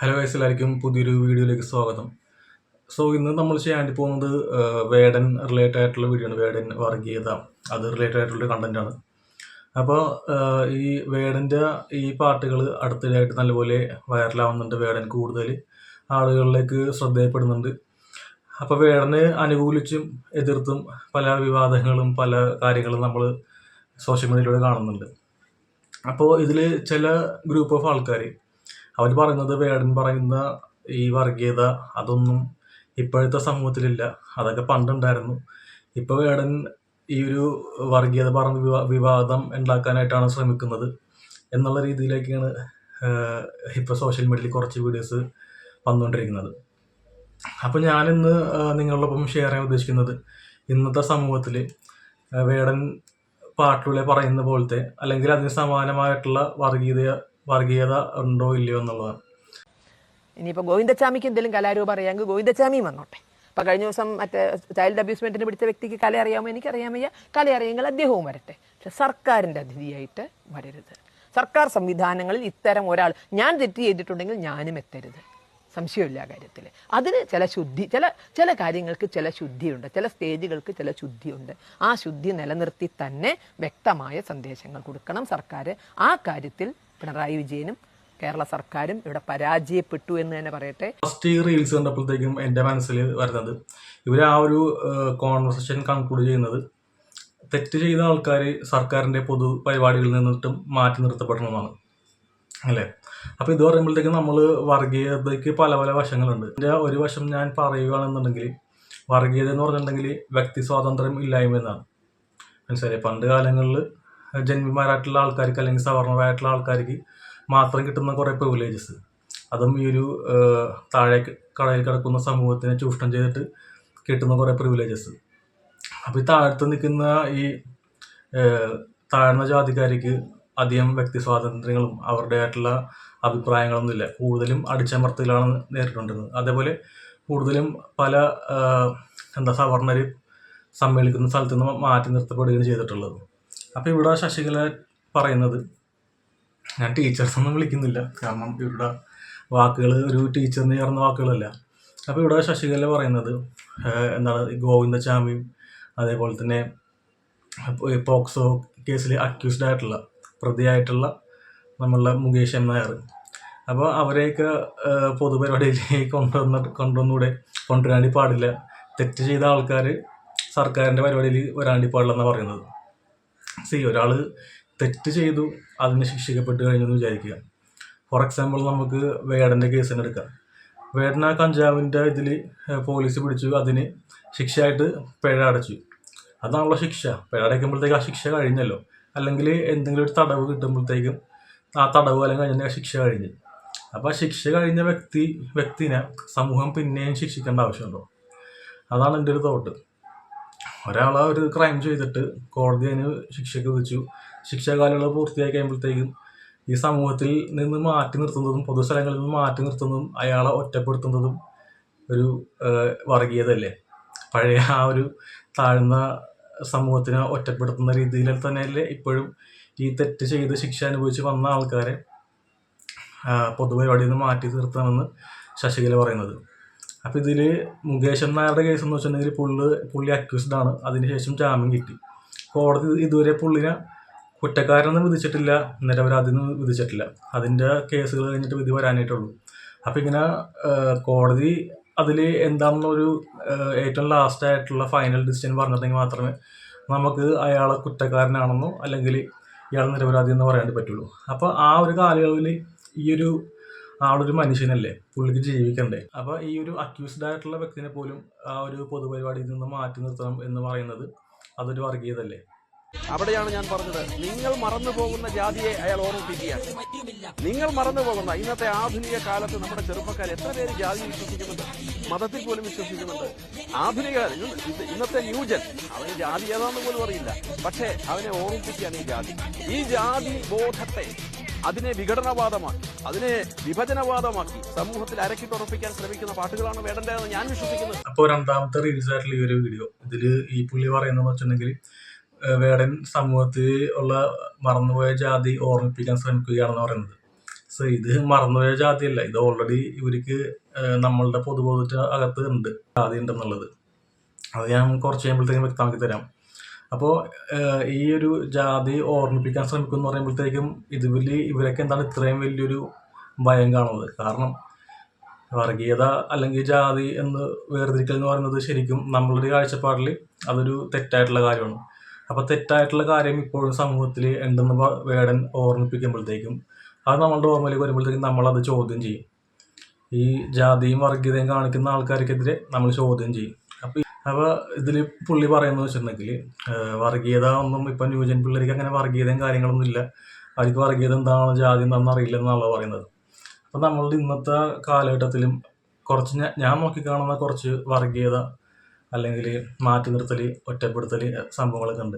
Hello guys, എല്ലാവർക്കും പുതിയൊരു വീഡിയോയിലേക്ക് സ്വാഗതം. ഇന്ന് നമ്മൾ ചെയ്യാൻ വേണ്ടി പോകുന്നത് വേടൻ റിലേറ്റഡ് ആയിട്ടുള്ള വീഡിയോ ആണ്. വേടൻ വർഗീയത അത് റിലേറ്റഡ് ആയിട്ടുള്ള കണ്ടന്റ് ആണ്. അപ്പോൾ ഈ വേടൻ്റെ ഈ പാട്ടുകൾ അടുത്തതായിട്ട് നല്ലപോലെ വൈറലാവുന്നുണ്ട്. വേടൻ കൂടുതൽ ആളുകളിലേക്ക് ശ്രദ്ധയപ്പെടുന്നുണ്ട്. അപ്പോൾ വേടനെ അനുകൂലിച്ചും എതിർത്തും പല വിവാദങ്ങളും പല കാര്യങ്ങളും നമ്മൾ സോഷ്യൽ മീഡിയയിലൂടെ കാണുന്നുണ്ട്. അപ്പോൾ ഇതിൽ ചില ഗ്രൂപ്പ് ഓഫ് ആൾക്കാർ അവർ പറയുന്നത് വേടൻ പറയുന്ന ഈ വർഗീയത അതൊന്നും ഇപ്പോഴത്തെ സമൂഹത്തിലില്ല, അതൊക്കെ പണ്ടുണ്ടായിരുന്നു. ഇപ്പോൾ വേടൻ ഈ ഒരു വർഗീയത പറഞ്ഞ് വിവാദം ഉണ്ടാക്കാനായിട്ടാണ് ശ്രമിക്കുന്നത് എന്നുള്ള രീതിയിലേക്കാണ് ഇപ്പോൾ സോഷ്യൽ മീഡിയയിൽ കുറച്ച് വീഡിയോസ് വന്നുകൊണ്ടിരിക്കുന്നത്. അപ്പോൾ ഞാനിന്ന് നിങ്ങളോടൊപ്പം ഷെയർ ചെയ്യാൻ ഉദ്ദേശിക്കുന്നത് ഇന്നത്തെ സമൂഹത്തിൽ വേടൻ പാട്ടിലൂടെ പറയുന്ന പോലത്തെ അല്ലെങ്കിൽ അതിന് സമാനമായിട്ടുള്ള വർഗീയത ഉണ്ടോ ഇല്ലയോ എന്നുള്ളതാണ്. ഇനിയിപ്പോൾ ഗോവിന്ദച്ചാമിക്ക് എന്തെങ്കിലും കലാരൂപം അറിയാമെങ്കിൽ ഗോവിന്ദച്ചാമിയും വന്നോട്ടെ. അപ്പോൾ കഴിഞ്ഞ ദിവസം മറ്റേ ചൈൽഡ് അബ്യൂസ്മെൻറ്റിന് പിടിച്ച വ്യക്തിക്ക് കല അറിയാമോ? എനിക്കറിയാൻ വയ്യ. കല അറിയാമെങ്കിൽ അദ്ദേഹവും വരട്ടെ. പക്ഷെ സർക്കാരിൻ്റെ അതിഥിയായിട്ട് വരരുത്. സർക്കാർ സംവിധാനങ്ങളിൽ ഇത്തരം ഒരാൾ ഞാൻ തെറ്റ് ചെയ്തിട്ടുണ്ടെങ്കിൽ ഞാനും എത്തരുത്. സംശയമില്ല ആ കാര്യത്തിൽ. അതിന് ചില കാര്യങ്ങൾക്ക് ചില ശുദ്ധിയുണ്ട്, ചില സ്റ്റേജുകൾക്ക് ചില ശുദ്ധിയുണ്ട്. ആ ശുദ്ധി നിലനിർത്തി തന്നെ വ്യക്തമായ സന്ദേശങ്ങൾ കൊടുക്കണം സർക്കാർ. ആ കാര്യത്തിൽ പിണറായി വിജയനും കേരള സർക്കാരും ഇവിടെ പരാജയപ്പെട്ടു എന്ന് തന്നെ പറയട്ടെ. ഫസ്റ്റ് ഈ റീൽസ് കണ്ടപ്പോഴത്തേക്കും എൻ്റെ മനസ്സിൽ വരുന്നത് ഇവർ ആ ഒരു കോൺവെർസേഷൻ കൺക്ലൂഡ് ചെയ്യുന്നത് തെറ്റ് ചെയ്ത ആൾക്കാർ സർക്കാരിൻ്റെ പൊതു പരിപാടികളിൽ നിന്നിട്ടും മാറ്റി നിർത്തപ്പെടണമെന്നാണ് അല്ലേ. അപ്പോൾ ഇത് പറയുമ്പോഴത്തേക്കും നമ്മൾ വർഗീയതയ്ക്ക് പല പല വശങ്ങളുണ്ട്. എൻ്റെ ഒരു വശം ഞാൻ പറയുകയാണെന്നുണ്ടെങ്കിൽ വർഗീയത എന്ന് പറഞ്ഞിട്ടുണ്ടെങ്കിൽ വ്യക്തി സ്വാതന്ത്ര്യം ഇല്ലായ്മ എന്നാണ്. മനസ്സിലായി. പണ്ട് കാലങ്ങളിൽ ജന്മിമാരായിട്ടുള്ള ആൾക്കാർക്ക് അല്ലെങ്കിൽ സവർണരായിട്ടുള്ള ആൾക്കാർക്ക് മാത്രം കിട്ടുന്ന കുറേ പ്രിവിലേജസ്, അതും ഈ ഒരു താഴെ കടയിൽ കിടക്കുന്ന സമൂഹത്തിനെ ചൂഷണം ചെയ്തിട്ട് കിട്ടുന്ന കുറേ പ്രിവിലേജസ്. അപ്പോൾ ഈ താഴത്ത് നിൽക്കുന്ന ഈ താഴ്ന്ന ജാതിക്കാർക്ക് അധികം വ്യക്തി സ്വാതന്ത്ര്യങ്ങളും അവരുടേതായിട്ടുള്ള അഭിപ്രായങ്ങളൊന്നുമില്ല. കൂടുതലും അടിച്ചമർത്തലാണ് നേരിട്ടുകൊണ്ടിരുന്നത്. അതേപോലെ കൂടുതലും പല സവർണർ സമ്മേളിക്കുന്ന സ്ഥലത്ത് നിന്ന് മാറ്റി നിർത്തപ്പെടുകയും ചെയ്തിട്ടുള്ളത്. അപ്പോൾ ഇവിടെ ശശികല പറയുന്നത്, ഞാൻ ടീച്ചേഴ്സൊന്നും വിളിക്കുന്നില്ല കാരണം ഇവരുടെ വാക്കുകൾ ഒരു ടീച്ചറിന് ചേർന്ന വാക്കുകളല്ല. അപ്പോൾ ഇവിടെ ശശികല പറയുന്നത് ഗോവിന്ദച്ചാമിയും അതേപോലെ തന്നെ പോക്സോ കേസിൽ അക്യൂസ്ഡ് ആയിട്ടുള്ള പ്രതിയായിട്ടുള്ള നമ്മളുടെ മുകേഷ് എം നായർ, അപ്പോൾ അവരെയൊക്കെ പൊതുപരിപാടിയിലേക്ക് കൊണ്ടുവരാണ്ടി പാടില്ല. തെറ്റ് ചെയ്ത ആൾക്കാർ സർക്കാരിൻ്റെ പരിപാടിയിൽ വരാണ്ടി പാടില്ലെന്നാണ് പറയുന്നത്. ഒരാൾ തെറ്റ് ചെയ്തു, അതിന് ശിക്ഷിക്കപ്പെട്ട് കഴിഞ്ഞെന്ന് വിചാരിക്കുക. ഫോർ എക്സാമ്പിൾ നമുക്ക് വേടൻ്റെ കേസ് തന്നെ എടുക്കാം. വേടന കഞ്ചാവിൻ്റെ ഇതിൽ പോലീസ് പിടിച്ചു, അതിന് ശിക്ഷയായിട്ട് പിഴ അടച്ചു. അതാണല്ലോ ശിക്ഷ. പിഴ അടയ്ക്കുമ്പോഴത്തേക്ക് ആ ശിക്ഷ കഴിഞ്ഞല്ലോ. അല്ലെങ്കിൽ എന്തെങ്കിലും ഒരു തടവ് കിട്ടുമ്പോഴത്തേക്കും ആ തടവ് കാലം കഴിഞ്ഞാൽ ശിക്ഷ കഴിഞ്ഞ്. അപ്പോൾ ആ ശിക്ഷ കഴിഞ്ഞ വ്യക്തിനെ സമൂഹം പിന്നെയും ശിക്ഷിക്കേണ്ട ആവശ്യമുണ്ടോ? അതാണ് എൻ്റെ ഒരു തോട്ട്. ഒരാളെ ഒരു ക്രൈം ചെയ്തിട്ട് കോടതി അതിന് ശിക്ഷയ്ക്ക് വിധിച്ചു, ശിക്ഷാകാലങ്ങൾ പൂർത്തിയാക്കി കഴിയുമ്പോഴത്തേക്കും ഈ സമൂഹത്തിൽ നിന്ന് മാറ്റി നിർത്തുന്നതും പൊതുസ്ഥലങ്ങളിൽ നിന്ന് മാറ്റി നിർത്തുന്നതും അയാളെ ഒറ്റപ്പെടുത്തുന്നതും ഒരു വർഗീയതയല്ലേ. പഴയ ആ ഒരു താഴ്ന്ന സമൂഹത്തിനെ ഒറ്റപ്പെടുത്തുന്ന രീതിയിൽ തന്നെയല്ലേ ഇപ്പോഴും ഈ തെറ്റ് ചെയ്ത് ശിക്ഷ അനുഭവിച്ച് വന്ന ആൾക്കാരെ പൊതുപരിപാടിയിൽ നിന്ന് മാറ്റി നിർത്തണമെന്ന് ശശികല പറയുന്നത്. അപ്പോൾ ഇതിൽ മുകേഷ് നായരുടെ കേസ് എന്ന് വെച്ചിട്ടുണ്ടെങ്കിൽ പുള്ളി അക്യൂസ്ഡ് ആണ്. അതിനുശേഷം ജാമ്യം കിട്ടി. കോടതി ഇതുവരെ പുള്ളിനെ കുറ്റക്കാരെന്ന് വിധിച്ചിട്ടില്ല, നിരപരാധിന്ന് വിധിച്ചിട്ടില്ല. അതിൻ്റെ കേസുകൾ കഴിഞ്ഞിട്ട് വിധി വരാനായിട്ടുള്ളൂ. അപ്പോൾ ഇങ്ങനെ കോടതി അതിൽ എന്താണെന്നൊരു ഏറ്റവും ലാസ്റ്റായിട്ടുള്ള ഫൈനൽ ഡിസിഷൻ പറഞ്ഞിട്ടുണ്ടെങ്കിൽ മാത്രമേ നമുക്ക് അയാളെ കുറ്റക്കാരനാണെന്നോ അല്ലെങ്കിൽ ഇയാൾ നിരപരാധി എന്ന് പറയാൻ പറ്റുള്ളൂ. അപ്പോൾ ആ ഒരു കാലയളവിൽ ഈ ഒരു ആളൊരു മനുഷ്യനല്ലേ, പുള്ളിക്ക് ജീവിക്കണ്ടേ. അപ്പോൾ ഈ ഒരു അക്യൂസ്ഡ് ആയിട്ടുള്ള വ്യക്തിനെ പോലും ആ ഒരു പൊതുപരിപാടിയിൽ നിന്ന് മാറ്റി നിർത്തണം എന്ന് പറയുന്നത് അതൊരു വർഗീയതല്ലേ. അവിടെയാണ് ഞാൻ പറഞ്ഞത്, നിങ്ങൾ മറന്നു പോകുന്ന ജാതിയെ അയാൾ ഓർമ്മിപ്പിക്കുകയാണ്. നിങ്ങൾ മറന്നു പോകുന്ന ഇന്നത്തെ ആധുനിക കാലത്ത് നമ്മുടെ ചെറുപ്പക്കാർ എത്ര പേര് ജാതി വിശ്വസിക്കുന്നുണ്ട്, മതത്തിൽ പോലും വിശ്വസിക്കുന്നുണ്ട്. ആധുനിക ഇന്നത്തെ ന്യൂജൻ അവന് ജാതി ഏതാണെന്ന് പോലും അറിയില്ല. പക്ഷേ അവനെ ഓർമ്മിപ്പിക്കുകയാണ് ഈ ജാതി. ഈ ജാതി ബോധത്തെ അതിനെ വിഘടനവാദമാക്കി, അതിനെ വിഭജനവാദമാക്കി സമൂഹത്തിൽ അരക്കിട്ടുറപ്പിക്കാൻ ശ്രമിക്കുന്ന പാട്ടുകളാണ് വേടൻ്റെതെന്ന് ഞാൻ വിശ്വസിക്കുന്നത്. അപ്പോൾ രണ്ടാമത്തെ റീൽസ് ആയിട്ടുള്ള ഈ ഒരു വീഡിയോ ഇതിൽ ഈ പുള്ളി പറയുന്നതെന്ന് വെച്ചിട്ടുണ്ടെങ്കിൽ വേടൻ സമൂഹത്തിൽ ഉള്ള മറന്നുപോയ ജാതി ഓർമ്മിപ്പിക്കാൻ ശ്രമിക്കുകയാണെന്ന് പറയുന്നത്. ഇത് മറന്നുപോയ ജാതിയല്ല, ഇത് ഓൾറെഡി ഇവർക്ക് നമ്മളുടെ പൊതുബോധത്തിന് അകത്ത് ഉണ്ട് ജാതി ഉണ്ടെന്നുള്ളത്. അത് ഞാൻ കുറച്ച് കഴിയുമ്പോഴത്തേക്കും വ്യക്തമാക്കി തരാം. അപ്പോൾ ഈ ഒരു ജാതി ഓർമ്മിപ്പിക്കാൻ ശ്രമിക്കുമെന്ന് പറയുമ്പോഴത്തേക്കും ഇവരൊക്കെ എന്താണ് ഇത്രയും വലിയൊരു ഭയം കാണുന്നത്? കാരണം വർഗീയത അല്ലെങ്കിൽ ജാതി എന്ന് വേർതിരിക്കൽ എന്ന് പറയുന്നത് ശരിക്കും നമ്മളുടെ കാഴ്ചപ്പാടിൽ അതൊരു തെറ്റായിട്ടുള്ള കാര്യമാണ്. അപ്പോൾ തെറ്റായിട്ടുള്ള കാര്യം ഇപ്പോഴും സമൂഹത്തിൽ ഉണ്ടെന്ന് വേടൻ ഓർമ്മിപ്പിക്കുമ്പോഴത്തേക്കും അത് നമ്മളുടെ ഓർമ്മയിലേക്ക് വരുമ്പോഴത്തേക്കും നമ്മളത് ചോദ്യം ചെയ്യും. ഈ ജാതിയും വർഗീയതയും കാണിക്കുന്ന ആൾക്കാർക്കെതിരെ നമ്മൾ ചോദ്യം ചെയ്യും. അപ്പോൾ ഇതിൽ പുള്ളി പറയുന്നത് വെച്ചിട്ടുണ്ടെങ്കിൽ വർഗീയത ഒന്നും ഇപ്പം ന്യൂജൻ പിള്ളേർക്ക് അങ്ങനെ വർഗീയതയും കാര്യങ്ങളൊന്നും ഇല്ല, അവർക്ക് വർഗീയത എന്താണ് ജാതി എന്താണെന്ന് അറിയില്ല എന്നാണല്ലോ പറയുന്നത്. അപ്പം നമ്മളുടെ ഇന്നത്തെ കാലഘട്ടത്തിലും കുറച്ച് ഞാൻ നോക്കിക്കാണുന്ന കുറച്ച് വർഗീയത അല്ലെങ്കിൽ മാറ്റി നിർത്തൽ, ഒറ്റപ്പെടുത്തൽ സംഭവങ്ങളൊക്കെ ഉണ്ട്.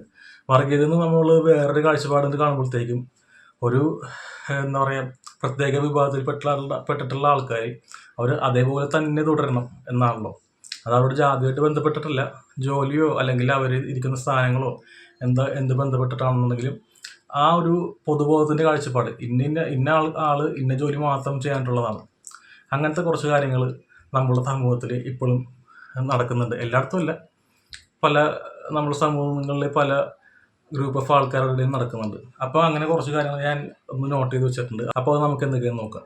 വർഗീയത എന്ന് നമ്മൾ വേറൊരു കാഴ്ചപ്പാട് കാണുമ്പോഴത്തേക്കും ഒരു എന്താ പറയുക പ്രത്യേക വിഭാഗത്തിൽ പെട്ടിട്ടുള്ള ആൾക്കാർ അവർ അതേപോലെ തന്നെ തുടരണം എന്നാണല്ലോ. അത് അവരുടെ ജാതിയായിട്ട് ബന്ധപ്പെട്ടിട്ടല്ല, ജോലിയോ അല്ലെങ്കിൽ അവർ ഇരിക്കുന്ന സ്ഥാനങ്ങളോ എന്ത് ബന്ധപ്പെട്ടിട്ടാണെന്നുണ്ടെങ്കിലും ആ ഒരു പൊതുബോധത്തിൻ്റെ കാഴ്ചപ്പാട് ഇന്ന ആള് ഇന്ന ജോലി മാത്രം ചെയ്യാനുള്ളതാണ്. അങ്ങനത്തെ കുറച്ച് കാര്യങ്ങൾ നമ്മുടെ സമൂഹത്തിൽ ഇപ്പോഴും നടക്കുന്നുണ്ട്. എല്ലായിടത്തും അല്ല, പല നമ്മുടെ സമൂഹങ്ങളിലെ പല ഗ്രൂപ്പ് ഓഫ് ആൾക്കാരുടെയും നടക്കുന്നുണ്ട്. അപ്പോൾ അങ്ങനെ കുറച്ച് കാര്യങ്ങൾ ഞാൻ ഒന്ന് നോട്ട് ചെയ്ത് വെച്ചിട്ടുണ്ട്. അപ്പോൾ അത് നമുക്ക് എന്തൊക്കെയാണെന്ന് നോക്കാം.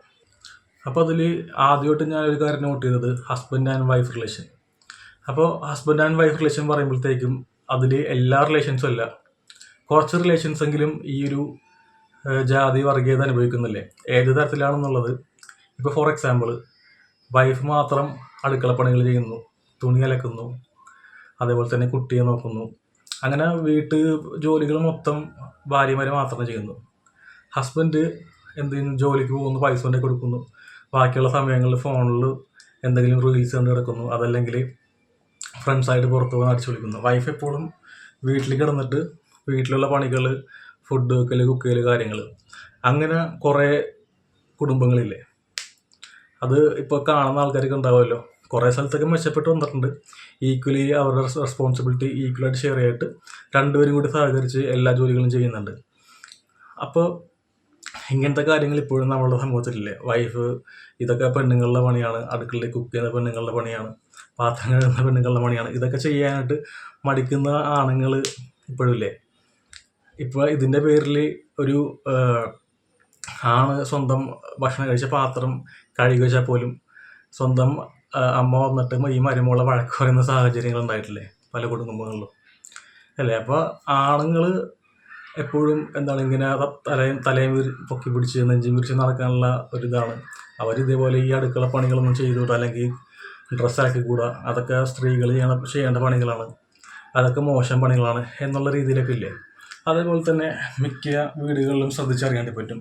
അപ്പോൾ അതിൽ ആദ്യമായിട്ട് ഞാനൊരു കാര്യം നോട്ട് ചെയ്തത് ഹസ്ബൻഡ് ആൻഡ് വൈഫ് റിലേഷൻ. അപ്പോൾ ഹസ്ബൻഡ് ആൻഡ് വൈഫ് റിലേഷൻ പറയുമ്പോഴത്തേക്കും അതിൽ എല്ലാ റിലേഷൻസും അല്ല, കുറച്ച് റിലേഷൻസ് എങ്കിലും ഈ ഒരു ജാതി വർഗീയത അനുഭവിക്കുന്നില്ലേ. ഏത് തരത്തിലാണെന്നുള്ളത് ഇപ്പോൾ ഫോർ എക്സാമ്പിൾ വൈഫ് മാത്രം അടുക്കളപ്പണികൾ ചെയ്യുന്നു, തുണി അലക്കുന്നു, അതേപോലെ തന്നെ കുട്ടിയെ നോക്കുന്നു, അങ്ങനെ വീട്ടു ജോലികൾ മൊത്തം ഭാര്യമാരെ മാത്രമേ ചെയ്യുന്നു. ഹസ്ബൻഡ് ജോലിക്ക് പോകുന്നു, പൈസ കൊണ്ടേ കൊടുക്കുന്നു, ബാക്കിയുള്ള സമയങ്ങളിൽ ഫോണിൽ എന്തെങ്കിലും റീൽസ് കണ്ട് കിടക്കുന്നു, അതല്ലെങ്കിൽ ഫ്രണ്ട്സായിട്ട് പുറത്ത് പോകാൻ അടിച്ചു വിളിക്കുന്നു. വൈഫ് എപ്പോഴും വീട്ടിൽ കിടന്നിട്ട് വീട്ടിലുള്ള പണികൾ, ഫുഡ് വെക്കൽ, കുക്ക് ചെയ്യൽ കാര്യങ്ങൾ, അങ്ങനെ കുറേ കുടുംബങ്ങളില്ലേ. അത് ഇപ്പോൾ കാണുന്ന ആൾക്കാർക്ക് ഉണ്ടാവുമല്ലോ. കുറേ സ്ഥലത്തൊക്കെ മെച്ചപ്പെട്ട് വന്നിട്ടുണ്ട്. ഈക്വലി അവരുടെ റെസ്പോൺസിബിലിറ്റി ഈക്വലായിട്ട് ഷെയർ ചെയ്തിട്ട് രണ്ടുപേരും കൂടി സഹകരിച്ച് എല്ലാ ജോലികളും ചെയ്യുന്നുണ്ട്. അപ്പോൾ ഇങ്ങനത്തെ കാര്യങ്ങൾ ഇപ്പോഴും നമ്മളുടെ സമൂഹത്തിലില്ലേ. വൈഫ് ഇതൊക്കെ പെണ്ണുങ്ങളുടെ പണിയാണ്, അടുക്കളയിൽ കുക്ക് ചെയ്യുന്ന പെണ്ണുങ്ങളുടെ പണിയാണ്, പാത്രം കഴുകുന്ന പെണ്ണുങ്ങളുടെ പണിയാണ്, ഇതൊക്കെ ചെയ്യാനായിട്ട് മടിക്കുന്ന ആണുങ്ങൾ ഇപ്പോഴും ഇല്ലേ. ഇപ്പോൾ ഇതിൻ്റെ പേരിൽ ഒരു ആണ് സ്വന്തം ഭക്ഷണം കഴിച്ച പാത്രം കഴുകി വെച്ചാൽ പോലും സ്വന്തം അമ്മ വന്നിട്ട് ഈ മരുമോളെ വഴക്ക് പറയുന്ന സാഹചര്യങ്ങൾ ഉണ്ടായിട്ടില്ലേ പല കുടുംബങ്ങളിലും അല്ലേ. അപ്പോൾ ആണുങ്ങൾ എപ്പോഴും എന്താണ് ഇങ്ങനെ തലയും പൊക്കി പിടിച്ച് നെഞ്ചും പിടിച്ച് നടക്കാനുള്ള ഒരിതാണ്. അവരിതേപോലെ ഈ അടുക്കള പണികളൊന്നും ചെയ്തുകൂടാ, അല്ലെങ്കിൽ ഡ്രസ്സാക്കി കൂടാ, അതൊക്കെ സ്ത്രീകൾ ചെയ്യേണ്ട പണികളാണ്, അതൊക്കെ മോശം പണികളാണ് എന്നുള്ള രീതിയിലൊക്കെ ഇല്ലേ. അതേപോലെ തന്നെ മിക്ക വീടുകളിലും ശ്രദ്ധിച്ചറിയാൻ പറ്റും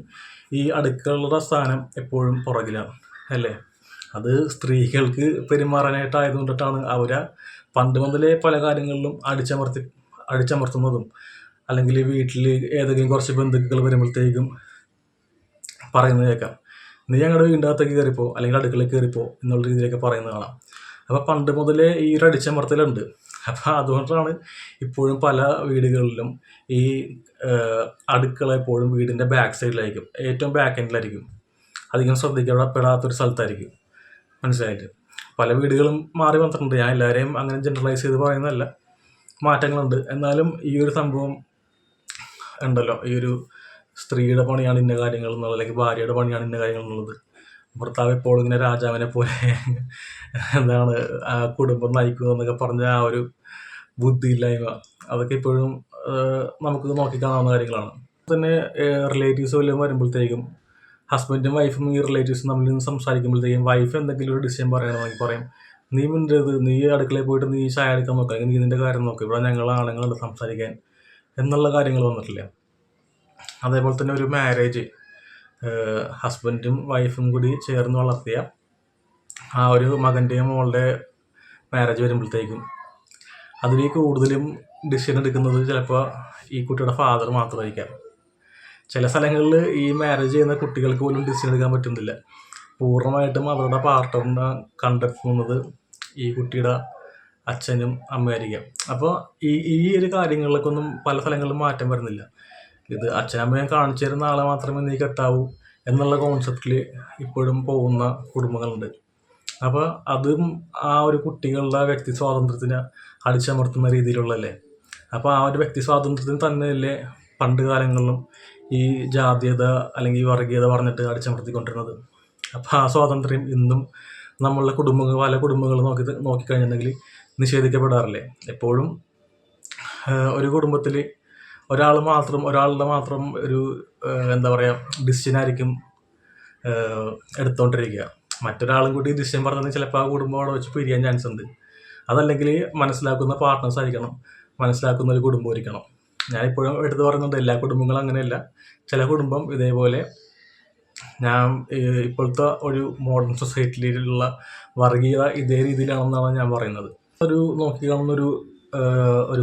ഈ അടുക്കളയുടെ സ്ഥാനം എപ്പോഴും പുറകിലാണ് അല്ലേ. അത് സ്ത്രീകൾക്ക് പെരുമാറാനായിട്ടായതുകൊണ്ടിട്ടാണ് അവരെ പണ്ട് മുതലേ പല കാര്യങ്ങളിലും അടിച്ചമർത്തുന്നതും, അല്ലെങ്കിൽ വീട്ടിൽ ഏതെങ്കിലും കുറച്ച് ബന്ധുക്കൾ വരുമ്പോഴത്തേക്കും പറയുന്നത് കേൾക്കാം, നീ ഞങ്ങളുടെ വീടിൻ്റെ അകത്തേക്ക് കയറിപ്പോ അല്ലെങ്കിൽ അടുക്കളയിൽ കയറിപ്പോ എന്നുള്ള രീതിയിലൊക്കെ പറയുന്നത് കാണാം. അപ്പോൾ പണ്ട് മുതലേ ഈ ഒരു അടിച്ചമർത്തലുണ്ട്. അപ്പോൾ അതുകൊണ്ടാണ് ഇപ്പോഴും പല വീടുകളിലും ഈ അടുക്കള എപ്പോഴും വീടിൻ്റെ ബാക്ക് സൈഡിലായിരിക്കും, ഏറ്റവും ബാക്ക് എൻഡിലായിരിക്കും, അധികം ശ്രദ്ധിക്കപ്പെടാത്തൊരു സ്ഥലത്തായിരിക്കും. മനസ്സിലായിട്ട് പല വീടുകളും മാറി വന്നിട്ടുണ്ട്. ഞാൻ എല്ലാവരെയും അങ്ങനെ ജനറലൈസ് ചെയ്ത് പറയുന്നതല്ല, മാറ്റങ്ങളുണ്ട്. എന്നാലും ഈ ഒരു സംഭവം ഉണ്ടല്ലോ, ഈ ഒരു സ്ത്രീയുടെ പണിയാണ് ഇന്ന കാര്യങ്ങൾ എന്നുള്ളത്, അല്ലെങ്കിൽ ഭാര്യയുടെ പണിയാണ് ഇന്ന കാര്യങ്ങൾ എന്നുള്ളത്. ഭർത്താവ് എപ്പോഴും ഇങ്ങനെ രാജാവിനെ പോലെ എന്താണ് കുടുംബം നയിക്കുക എന്നൊക്കെ പറഞ്ഞ ആ ഒരു ബുദ്ധിയില്ലായ്മ, അതൊക്കെ ഇപ്പോഴും നമുക്ക് നോക്കിക്കാണാവുന്ന കാര്യങ്ങളാണ്. തന്നെ റിലേറ്റീവ്സ് വല്ലതും വരുമ്പോഴത്തേക്കും ഹസ്ബൻഡും വൈഫും ഈ റിലേറ്റീവ്സും തമ്മിൽ നിന്ന് സംസാരിക്കുമ്പോഴത്തേക്കും വൈഫ് എന്തെങ്കിലും ഒരു ഡിസിഷൻ പറയണമെങ്കിൽ പറയും, നീ മിണ്ടരുത്, നീ അടുക്കളയിൽ പോയിട്ട് നീ ചായ എടുക്കാൻ നോക്കുക, അല്ലെങ്കിൽ നീ നിൻ്റെ കാര്യം നോക്കുക, ഇവിടെ ഞങ്ങൾ ആണുങ്ങളുണ്ട് സംസാരിക്കാൻ എന്നുള്ള കാര്യങ്ങൾ വന്നിട്ടില്ല. അതേപോലെ തന്നെ ഒരു മാരേജ് ഹസ്ബൻഡും വൈഫും കൂടി ചേർന്ന് വളർത്തിയ ആ ഒരു മകൻ്റെയും മോളുടെ മാരേജ് വരുമ്പോഴത്തേക്കും അതിലേക്ക് കൂടുതലും ഡിസിഷൻ എടുക്കുന്നത് ചിലപ്പോൾ ഈ കുട്ടിയുടെ ഫാദർ മാത്രമായിരിക്കാം. ചില സ്ഥലങ്ങളിൽ ഈ മാരേജ് ചെയ്യുന്ന കുട്ടികൾക്ക് പോലും ഡിസിഷൻ എടുക്കാൻ പറ്റുന്നില്ല. പൂർണ്ണമായിട്ടും അവരുടെ പാർട്ട്ണറിനെ കണ്ടെത്തുന്നത് ഈ കുട്ടിയുടെ അച്ഛനും അമ്മയായിരിക്കാം. അപ്പോൾ ഈ ഒരു കാര്യങ്ങളിലേക്കൊന്നും പല സ്ഥലങ്ങളിലും മാറ്റം വരുന്നില്ല. ഇത് അച്ഛനമ്മയെ കാണിച്ചു തരുന്ന ആളെ മാത്രമേ നീ കെട്ടാവൂ എന്നുള്ള കോൺസെപ്റ്റിൽ ഇപ്പോഴും പോകുന്ന കുടുംബങ്ങളുണ്ട്. അപ്പോൾ അതും ആ ഒരു കുട്ടികളുടെ വ്യക്തി സ്വാതന്ത്ര്യത്തിന് അടിച്ചമർത്തുന്ന രീതിയിലുള്ളതല്ലേ. അപ്പോൾ ആ ഒരു വ്യക്തി സ്വാതന്ത്ര്യത്തിന് തന്നെയല്ലേ പണ്ട് കാലങ്ങളിലും ഈ ജാതീയത അല്ലെങ്കിൽ ഈ വർഗീയത പറഞ്ഞിട്ട് അടിച്ചമർത്തിക്കൊണ്ടിരുന്നത്. അപ്പോൾ ആ സ്വാതന്ത്ര്യം ഇന്നും നമ്മളുടെ പല കുടുംബങ്ങൾ നോക്കിക്കഴിഞ്ഞിട്ടുണ്ടെങ്കിൽ നിഷേധിക്കപ്പെടാറില്ലേ. എപ്പോഴും ഒരു കുടുംബത്തിൽ ഒരാളുടെ മാത്രം ഒരു എന്താ പറയുക ഡിസിഷനായിരിക്കും എടുത്തുകൊണ്ടിരിക്കുക. മറ്റൊരാളും കൂടി ഡിസിഷൻ പറഞ്ഞത് ചിലപ്പോൾ ആ കുടുംബം അവിടെ വെച്ച് പിരിയാൻ ചാൻസ് ഉണ്ട്. അതല്ലെങ്കിൽ മനസ്സിലാക്കുന്ന പാർട്ട്നേഴ്സ് ആയിരിക്കണം, മനസ്സിലാക്കുന്ന ഒരു കുടുംബം ഇരിക്കണം. ഞാനിപ്പോഴും എടുത്ത് പറയുന്നുണ്ട് എല്ലാ കുടുംബങ്ങളും അങ്ങനെയല്ല. ചില കുടുംബം ഇതേപോലെ ഞാൻ ഇപ്പോഴത്തെ ഒരു മോഡേൺ സൊസൈറ്റിയിലുള്ള വർഗീയത ഇതേ രീതിയിലാണെന്നാണ് ഞാൻ പറയുന്നത്. നോക്കി കാണുന്നൊരു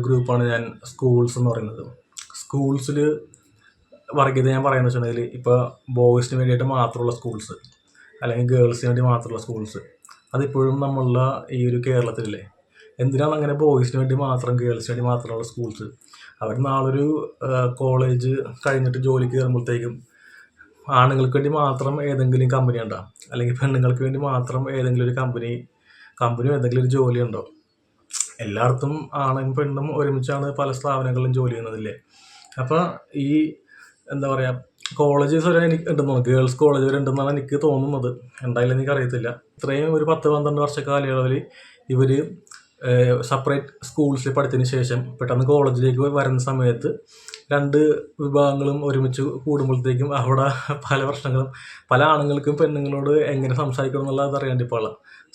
ഗ്രൂപ്പാണ് ഞാൻ സ്കൂൾസ് എന്ന് പറയുന്നത്. സ്കൂൾസിൽ വർഗീയത ഞാൻ പറയുന്നത് വെച്ചിട്ടുണ്ടെങ്കിൽ ഇപ്പോൾ ബോയ്സിന് വേണ്ടിയിട്ട് മാത്രമുള്ള സ്കൂൾസ് അല്ലെങ്കിൽ ഗേൾസിന് വേണ്ടി മാത്രമുള്ള സ്കൂൾസ് അതിപ്പോഴും നമ്മളുടെ ഈ ഒരു കേരളത്തിലല്ലേ. എന്തിനാണ് അങ്ങനെ ബോയ്സിന് വേണ്ടി മാത്രം ഗേൾസിന് വേണ്ടി മാത്രമുള്ള സ്കൂൾസ്? അവർ നാളൊരു കോളേജ് കഴിഞ്ഞിട്ട് ജോലിക്ക് കയറുമ്പോഴത്തേക്കും ആണുങ്ങൾക്ക് വേണ്ടി മാത്രം ഏതെങ്കിലും കമ്പനി ഉണ്ടോ, അല്ലെങ്കിൽ പെണ്ണുങ്ങൾക്ക് വേണ്ടി മാത്രം ഏതെങ്കിലും ഒരു കമ്പനിയോ എന്തെങ്കിലും ഒരു ജോലി ഉണ്ടോ? എല്ലായിടത്തും ആണും പെണ്ണും ഒരുമിച്ചാണ് പല സ്ഥാപനങ്ങളിലും ജോലി ചെയ്യുന്നതില്ലേ. അപ്പോൾ ഈ എന്താ പറയുക കോളേജസ് വരെ എനിക്ക് ഉണ്ടെന്ന് തോന്നുന്നു, ഗേൾസ് കോളേജ് വരെ ഉണ്ടെന്നാണ് എനിക്ക് തോന്നുന്നത്. എന്തായാലും എനിക്കറിയത്തില്ല. ഇത്രയും ഒരു 10-12 വർഷ കാലയളവിൽ ഇവർ സെപ്പറേറ്റ് സ്കൂൾസിൽ പഠിച്ചതിന് ശേഷം പെട്ടെന്ന് കോളേജിലേക്ക് വരുന്ന സമയത്ത് 2 വിഭാഗങ്ങളും ഒരുമിച്ച് കൂടുമ്പോഴത്തേക്കും അവിടെ പല പ്രശ്നങ്ങളും, പല ആണുങ്ങൾക്കും പെണ്ണുങ്ങളോട് എങ്ങനെ സംസാരിക്കണം എന്നുള്ളത് അറിയാണ്ട് ഇപ്പോൾ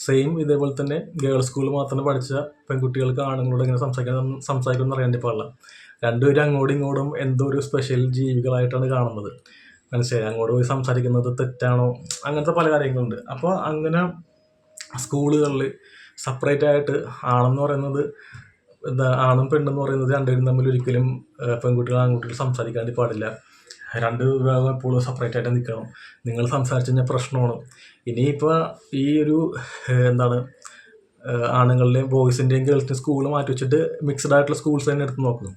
സെയിം ഇതേപോലെ തന്നെ ഗേൾസ് സ്കൂളിൽ മാത്രം പഠിച്ച പെൺകുട്ടികൾക്ക് ആണുങ്ങളോട് എങ്ങനെ സംസാരിക്കണം എന്ന് അറിയാണ്ട് ഇപ്പോൾ രണ്ടുപേരും അങ്ങോട്ടും ഇങ്ങോട്ടും എന്തോ ഒരു സ്പെഷ്യൽ ജീവികളായിട്ടാണ് കാണുന്നത്. മനസ്സിലായി? അങ്ങോട്ട് പോയി സംസാരിക്കുന്നത് തെറ്റാണോ, അങ്ങനത്തെ പല കാര്യങ്ങളുണ്ട്. അപ്പോൾ അങ്ങനെ സ്കൂളുകളിൽ സെപ്പറേറ്റ് ആയിട്ട് ആണെന്ന് പറയുന്നത് ആണും പെണ്ണെന്ന് പറയുന്നത് രണ്ടുപേരും തമ്മിൽ ഒരിക്കലും പെൺകുട്ടികൾ ആൺകുട്ടികൾ സംസാരിക്കാൻ പാടില്ല. 2 വിഭാഗം എപ്പോഴും സെപ്പറേറ്റ് ആയിട്ട് നിൽക്കണം. നിങ്ങൾ സംസാരിച്ചു കഴിഞ്ഞാൽ പ്രശ്നമാണ്. ഇനിയിപ്പോൾ ഈ ഒരു ആണുങ്ങളുടെയും ബോയ്സിൻ്റെയും ഗേൾസിൻ്റെയും സ്കൂൾ മാറ്റി വെച്ചിട്ട് മിക്സഡ് ആയിട്ടുള്ള സ്കൂൾസ് തന്നെ എടുത്ത് നോക്കുന്നു.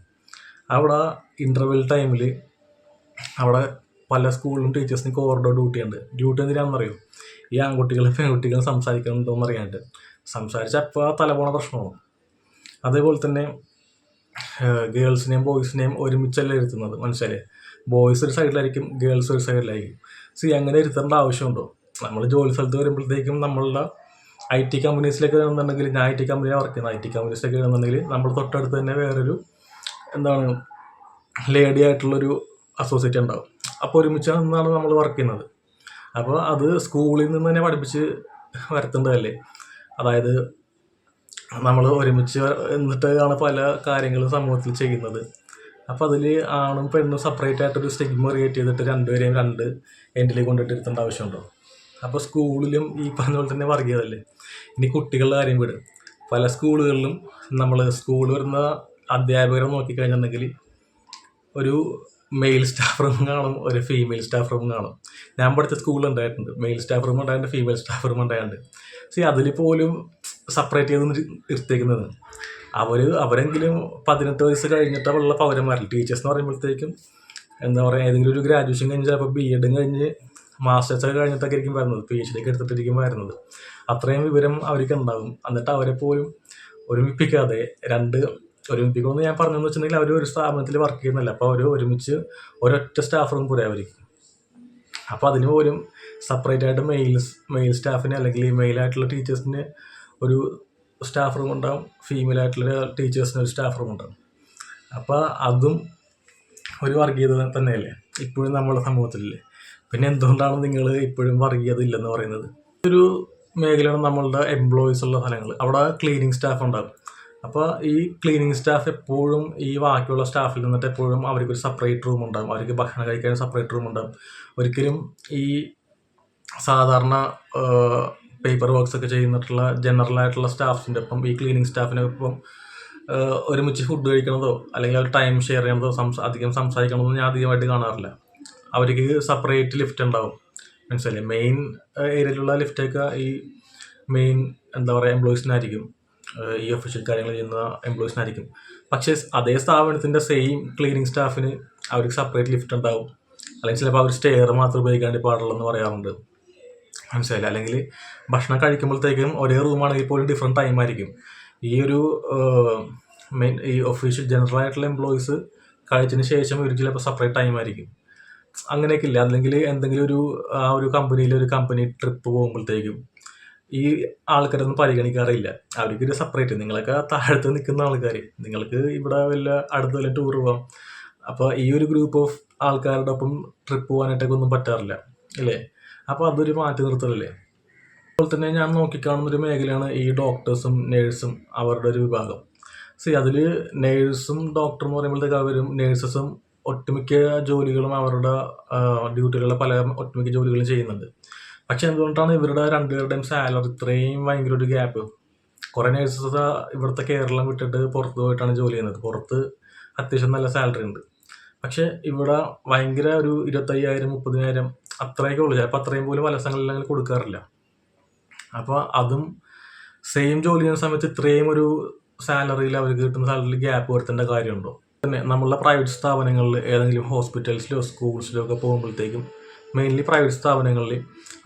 അവിടെ ഇൻ്റർവെൽ ടൈമിൽ അവിടെ പല സ്കൂളിലും ടീച്ചേഴ്സിന് കോറിഡോർ ഡ്യൂട്ടി എന്തിനാണെന്നറിയോ? ഈ ആൺകുട്ടികളും പെൺകുട്ടികളും സംസാരിക്കണമെന്ന് അറിയാണ്ട് സംസാരിച്ചപ്പോൾ തലപോണ പ്രശ്നമാണ്. അതേപോലെ തന്നെ ഗേൾസിനെയും ബോയ്സിനെയും ഒരുമിച്ചല്ല ഇരുത്തുന്നത്. മനസ്സിലായി? ബോയ്സ് ഒരു സൈഡിലായിരിക്കും, ഗേൾസ് ഒരു സൈഡിലായിരിക്കും. അങ്ങനെ ഇരുത്തേണ്ട ആവശ്യമുണ്ടോ? നമ്മൾ ജോലി സ്ഥലത്ത് വരുമ്പോഴത്തേക്കും നമ്മളുടെ IT കമ്പനീസിലേക്ക് വരുന്നുണ്ടെങ്കിൽ, ഞാൻ IT കമ്പനിയാണ് വർക്ക് ചെയ്യുന്നത്, IT കമ്പനീസിലേക്ക് വരുന്നുണ്ടെങ്കിൽ നമ്മൾ തൊട്ടടുത്ത് തന്നെ വേറൊരു ലേഡി ആയിട്ടുള്ളൊരു അസോസിയേറ്റ് ഉണ്ടാവും. അപ്പോൾ ഒരുമിച്ചാണ് നമ്മൾ വർക്ക് ചെയ്യുന്നത്. അപ്പോൾ അത് സ്കൂളിൽ നിന്ന് തന്നെ പഠിപ്പിച്ച് വരുത്തേണ്ടതല്ലേ. അതായത് നമ്മൾ ഒരുമിച്ച് എന്നിട്ടാണ് പല കാര്യങ്ങളും സമൂഹത്തിൽ ചെയ്യുന്നത്. അപ്പോൾ അതിൽ ആണും പെണ്ണും സെപ്പറേറ്റ് ആയിട്ടൊരു സ്റ്റിഗ്മ ക്രിയേറ്റ് ചെയ്തിട്ട് രണ്ടുപേരെയും 2 എൻഡിലേക്ക് കൊണ്ടിട്ട് ഇരുത്തേണ്ട ആവശ്യമുണ്ടോ? അപ്പോൾ സ്കൂളിലും ഈ പറഞ്ഞ പോലെ തന്നെ വർഗീയതല്ലേ. ഇനി കുട്ടികളുടെ കാര്യം വിടും. പല സ്കൂളുകളിലും നമ്മൾ സ്കൂളിൽ വരുന്ന അധ്യാപകരെ നോക്കിക്കഴിഞ്ഞിട്ടുണ്ടെങ്കിൽ ഒരു മെയിൽ സ്റ്റാഫ് റൂം കാണും, ഒരു ഫീമെയിൽ സ്റ്റാഫ് റൂം കാണും. ഞാൻ പഠിച്ച സ്കൂളുണ്ടായിട്ടുണ്ട്, മെയിൽ സ്റ്റാഫ് റൂം ഉണ്ടായിട്ടുണ്ട്, ഫീമെയിൽ സ്റ്റാഫ് റൂം ഉണ്ടായിട്ടുണ്ട്. അതിൽ പോലും സെപ്പറേറ്റ് ചെയ്ത് ഇരുത്തേക്കുന്നത് അവരെങ്കിലും 18 വയസ്സ് കഴിഞ്ഞിട്ടുള്ള പൗരന്മാരിൽ ടീച്ചേഴ്സ് എന്ന് പറയുമ്പോഴത്തേക്കും ഏതെങ്കിലും ഒരു ഗ്രാജുവേഷൻ കഴിഞ്ഞ് ചിലപ്പോൾ BEd കഴിഞ്ഞ് മാസ്റ്റേഴ്സൊക്കെ കഴിഞ്ഞിട്ടൊക്കെ ആയിരിക്കും വരുന്നത്, PhD ഒക്കെ എടുത്തിട്ടിരിക്കും വരുന്നത്. അത്രയും വിവരം അവർക്ക് ഉണ്ടാകും. എന്നിട്ട് അവരെ പോലും ഒരുമിപ്പിക്കാതെ ഒരുമിപ്പിക്കുമെന്ന് ഞാൻ പറഞ്ഞതെന്ന് വെച്ചിട്ടുണ്ടെങ്കിൽ അവർ ഒരു സ്ഥാപനത്തിൽ വർക്ക് ചെയ്യുന്നില്ല. അപ്പോൾ അവർ ഒരുമിച്ച് ഒരൊറ്റ സ്റ്റാഫ് റൂം പോരാ അവർക്ക്. അപ്പോൾ അതിന് പോലും സെപ്പറേറ്റ് ആയിട്ട് മെയിൽ സ്റ്റാഫിന് അല്ലെങ്കിൽ മെയിലായിട്ടുള്ള ടീച്ചേഴ്സിന് ഒരു സ്റ്റാഫ് റൂം ഉണ്ടാകും, ഫീമെയിൽ ആയിട്ടുള്ള ടീച്ചേഴ്സിന് ഒരു സ്റ്റാഫ് റൂം ഉണ്ടാകും. അപ്പോൾ അതും ഒരു വർഗീയത തന്നെയല്ലേ ഇപ്പോഴും നമ്മുടെ സമൂഹത്തിലില്ലേ. പിന്നെ എന്തുകൊണ്ടാണ് നിങ്ങൾ ഇപ്പോഴും വർഗീയത ഇല്ലെന്ന് പറയുന്നത്? ഒരു മേഖലയാണ് നമ്മളുടെ എംപ്ലോയീസ് ഉള്ള സ്ഥലങ്ങൾ. അവിടെ ക്ലീനിങ് സ്റ്റാഫ് ഉണ്ടാകും. അപ്പോൾ ഈ ക്ലീനിങ് സ്റ്റാഫ് എപ്പോഴും ഈ ബാക്കിയുള്ള സ്റ്റാഫിൽ നിന്നിട്ട് എപ്പോഴും അവർക്കൊരു സെപ്പറേറ്റ് റൂം ഉണ്ടാകും, അവർക്ക് ഭക്ഷണം കഴിക്കാൻ സെപ്പറേറ്റ് റൂം ഉണ്ടാകും. ഒരിക്കലും ഈ സാധാരണ പേപ്പർ വർക്ക്സ് ഒക്കെ ചെയ്യുന്നിട്ടുള്ള ജനറലായിട്ടുള്ള സ്റ്റാഫിൻ്റെ ഒപ്പം ഈ ക്ലീനിങ് സ്റ്റാഫിനൊപ്പം ഒരുമിച്ച് ഫുഡ് കഴിക്കണതോ അല്ലെങ്കിൽ അവർ ടൈം ഷെയർ ചെയ്യണതോ അധികം സംസാരിക്കണതോ ഞാൻ അധികമായിട്ട് കാണാറില്ല. അവർക്ക് സെപ്പറേറ്റ് ലിഫ്റ്റ് ഉണ്ടാവും. മനസ്സിലായി? മെയിൻ ഏരിയയിലുള്ള ലിഫ്റ്റൊക്കെ ഈ മെയിൻ എംപ്ലോയീസിനായിരിക്കും, ഈ ഒഫീഷ്യൽ കാര്യങ്ങൾ ചെയ്യുന്ന എംപ്ലോയീസിനായിരിക്കും. പക്ഷേ അതേ സ്ഥാപനത്തിൻ്റെ സെയിം ക്ലീനിങ് സ്റ്റാഫിന് അവർക്ക് സെപ്പറേറ്റ് ലിഫ്റ്റ് ഉണ്ടാവും. അല്ലെങ്കിൽ ചിലപ്പോൾ അവർ സ്റ്റെയർ മാത്രം ഉപയോഗിക്കാണ്ട് പാടുള്ളൂ എന്ന് പറയാറുണ്ട്. മനസ്സിലായില്ല. അല്ലെങ്കിൽ ഭക്ഷണം കഴിക്കുമ്പോഴത്തേക്കും ഒരേ റൂമാണെങ്കിൽ പോലും ഡിഫറെൻറ്റ് ടൈം ആയിരിക്കും. ഈ ഒരു മെയിൻ ഈ ഒഫീഷ്യൽ ജനറൽ ആയിട്ടുള്ള എംപ്ലോയീസ് കഴിച്ചതിന് ശേഷം ഇവർ ചിലപ്പോൾ സെപ്പറേറ്റ് ടൈം ആയിരിക്കും. അങ്ങനെയൊക്കെ ഇല്ല. അല്ലെങ്കിൽ എന്തെങ്കിലും ആ ഒരു കമ്പനി ട്രിപ്പ് പോകുമ്പോഴത്തേക്കും ഈ ആൾക്കാരൊന്നും പരിഗണിക്കാറില്ല. അവർക്കൊരു സെപ്പറേറ്റ്, നിങ്ങളൊക്കെ താഴത്ത് നിൽക്കുന്ന ആൾക്കാർ, നിങ്ങൾക്ക് ഇവിടെ അടുത്ത വല്ല ടൂർ പോകാം. അപ്പോൾ ഈ ഒരു ഗ്രൂപ്പ് ഓഫ് ആൾക്കാരുടെ ഒപ്പം ട്രിപ്പ് പോകാനായിട്ടൊക്കെ ഒന്നും പറ്റാറില്ല അല്ലേ? അപ്പോൾ അതൊരു മാറ്റി നിർത്തലല്ലേ? അതുപോലെ തന്നെ ഞാൻ നോക്കിക്കാണുന്നൊരു മേഖലയാണ് ഈ ഡോക്ടേഴ്സും നേഴ്സും അവരുടെ ഒരു വിഭാഗം. അതിൽ നേഴ്സും ഡോക്ടർ എന്ന് പറയുമ്പോഴത്തേക്ക് നേഴ്സസും ഒട്ടുമിക്ക ജോലികളും അവരുടെ ഡ്യൂട്ടിയിലുള്ള ഒട്ടുമിക്ക ജോലികളും ചെയ്യുന്നുണ്ട്. പക്ഷെ എന്തുകൊണ്ടാണ് ഇവരുടെ രണ്ടുപേരുടെയും സാലറി ഇത്രയും ഭയങ്കര ഒരു ഗ്യാപ്പ്? കുറേ നേഴ്സസ് ഇവിടുത്തെ കേരളം വിട്ടിട്ട് പുറത്ത് പോയിട്ടാണ് ജോലി ചെയ്യുന്നത്. പുറത്ത് അത്യാവശ്യം നല്ല സാലറി ഉണ്ട്. പക്ഷെ ഇവിടെ ഭയങ്കര ഒരു 25,000 30,000 അത്രയൊക്കെ ഉള്ളു. ചിലപ്പോൾ അത്രയും പോലും പല സ്ഥലങ്ങളിൽ കൊടുക്കാറില്ല. അപ്പോൾ അതും സെയിം ജോലി ചെയ്യുന്ന സമയത്ത് ഇത്രയും ഒരു സാലറിയിൽ അവർക്ക് കിട്ടുന്ന സാലറിയിൽ ഗ്യാപ്പ് വരുത്തേണ്ട കാര്യമുണ്ടോ? പിന്നെ നമ്മളുടെ പ്രൈവറ്റ് സ്ഥാപനങ്ങളിൽ ഏതെങ്കിലും ഹോസ്പിറ്റൽസിലോ സ്കൂൾസിലോ ഒക്കെ പോകുമ്പോഴത്തേക്കും, മെയിൻലി പ്രൈവറ്റ് സ്ഥാപനങ്ങളിൽ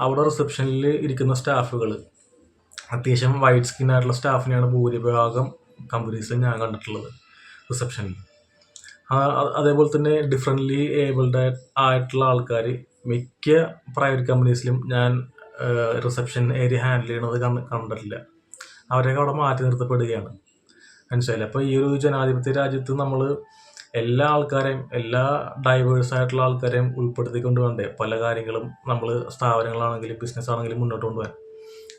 അവിടെ റിസപ്ഷനിൽ ഇരിക്കുന്ന സ്റ്റാഫുകൾ അത്യാവശ്യം വൈറ്റ് സ്കിൻ ആയിട്ടുള്ള സ്റ്റാഫിനെയാണ് ഭൂരിഭാഗം കമ്പനീസിൽ ഞാൻ കണ്ടിട്ടുള്ളത് റിസപ്ഷനിൽ. അതേപോലെ തന്നെ ഡിഫറെൻ്റ്ലി ഏബിൾഡ് ആയിട്ടുള്ള ആൾക്കാർ മിക്ക പ്രൈവറ്റ് കമ്പനീസിലും ഞാൻ റിസപ്ഷൻ ഏരിയ ഹാൻഡിൽ ചെയ്യണത് കണ്ടിട്ടില്ല. അവരൊക്കെ അവിടെ മാറ്റി നിർത്തപ്പെടുകയാണ്. മനസ്സിലായില്ല. അപ്പോൾ ഈ ഒരു ജനാധിപത്യ രാജ്യത്ത് നമ്മൾ എല്ലാ ആൾക്കാരെയും, എല്ലാ ഡൈവേഴ്സ് ആയിട്ടുള്ള ആൾക്കാരെയും ഉൾപ്പെടുത്തിക്കൊണ്ട് വേണ്ടേ പല കാര്യങ്ങളും നമ്മൾ സ്ഥാപനങ്ങളാണെങ്കിലും ബിസിനസ് ആണെങ്കിലും മുന്നോട്ട് കൊണ്ടുപോകാൻ.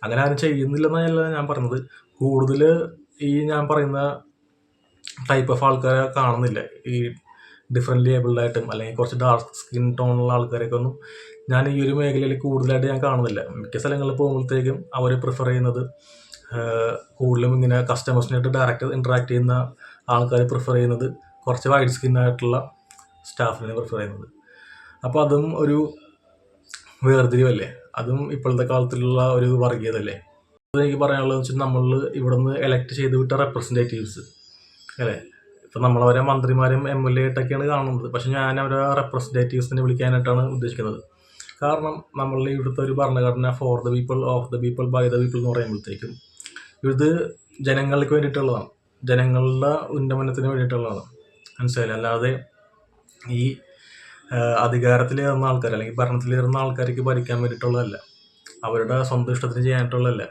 അങ്ങനെ ആരും ചെയ്യുന്നില്ലെന്നല്ല ഞാൻ പറഞ്ഞത്. കൂടുതൽ ഈ ഞാൻ പറയുന്ന ടൈപ്പ് ഓഫ് ആൾക്കാരെ കാണുന്നില്ല. ഈ ഡിഫറെൻ്റ്ലി ഏബിൾഡ് ആയിട്ടും അല്ലെങ്കിൽ കുറച്ച് ഡാർക്ക് സ്കിൻ ടോണുള്ള ആൾക്കാരൊക്കെ ഒന്നും ഞാൻ ഈ ഒരു മേഖലയിൽ കൂടുതലായിട്ട് ഞാൻ കാണുന്നില്ല. മിക്ക സ്ഥലങ്ങളിൽ പോകുമ്പോഴത്തേക്കും അവർ പ്രിഫർ ചെയ്യുന്നത് കൂടുതലും ഇങ്ങനെ കസ്റ്റമേഴ്സിനായിട്ട് ഡയറക്റ്റ് ഇൻട്രാക്ട് ചെയ്യുന്ന ആൾക്കാർ പ്രിഫർ ചെയ്യുന്നത് കുറച്ച് വൈറ്റ് സ്കിൻ ആയിട്ടുള്ള സ്റ്റാഫിനെ പ്രിഫർ ചെയ്യുന്നത്. അപ്പോൾ അതും ഒരു വേർതിരിവല്ലേ? അതും ഇപ്പോഴത്തെ കാലത്തിലുള്ള ഒരു വർഗീയതല്ലേ? അതെനിക്ക് പറയാനുള്ളത് വെച്ചാൽ നമ്മൾ ഇവിടെ നിന്ന് എലക്ട് ചെയ്ത് വിട്ട റെപ്രസെൻറ്റേറ്റീവ്സ് അല്ലേ? ഇപ്പം നമ്മളവരെ മന്ത്രിമാരും MLA ആയിട്ടൊക്കെയാണ് കാണുന്നത്. പക്ഷെ ഞാൻ അവരെ റെപ്രസെൻറ്റേറ്റീവ്സിനെ വിളിക്കാനായിട്ടാണ് ഉദ്ദേശിക്കുന്നത്. കാരണം നമ്മളുടെ ഇവിടുത്തെ ഒരു ഭരണഘടന for the people, of the people, by the people എന്ന് പറയുമ്പോഴത്തേക്കും ഇത് ജനങ്ങൾക്ക് വേണ്ടിയിട്ടുള്ളതാണ്, ജനങ്ങളുടെ ഉന്നമനത്തിന് വേണ്ടിയിട്ടുള്ളതാണ്. മനസ്സിലായില്ല. അല്ലാതെ ഈ അധികാരത്തിലേറുന്ന ആൾക്കാർ അല്ലെങ്കിൽ ഭരണത്തിലേറുന്ന ആൾക്കാർക്ക് ഭരിക്കാൻ വേണ്ടിയിട്ടുള്ളതല്ല, അവരുടെ സ്വന്തം ഇഷ്ടത്തിന് ചെയ്യാനായിട്ടുള്ളതല്ല.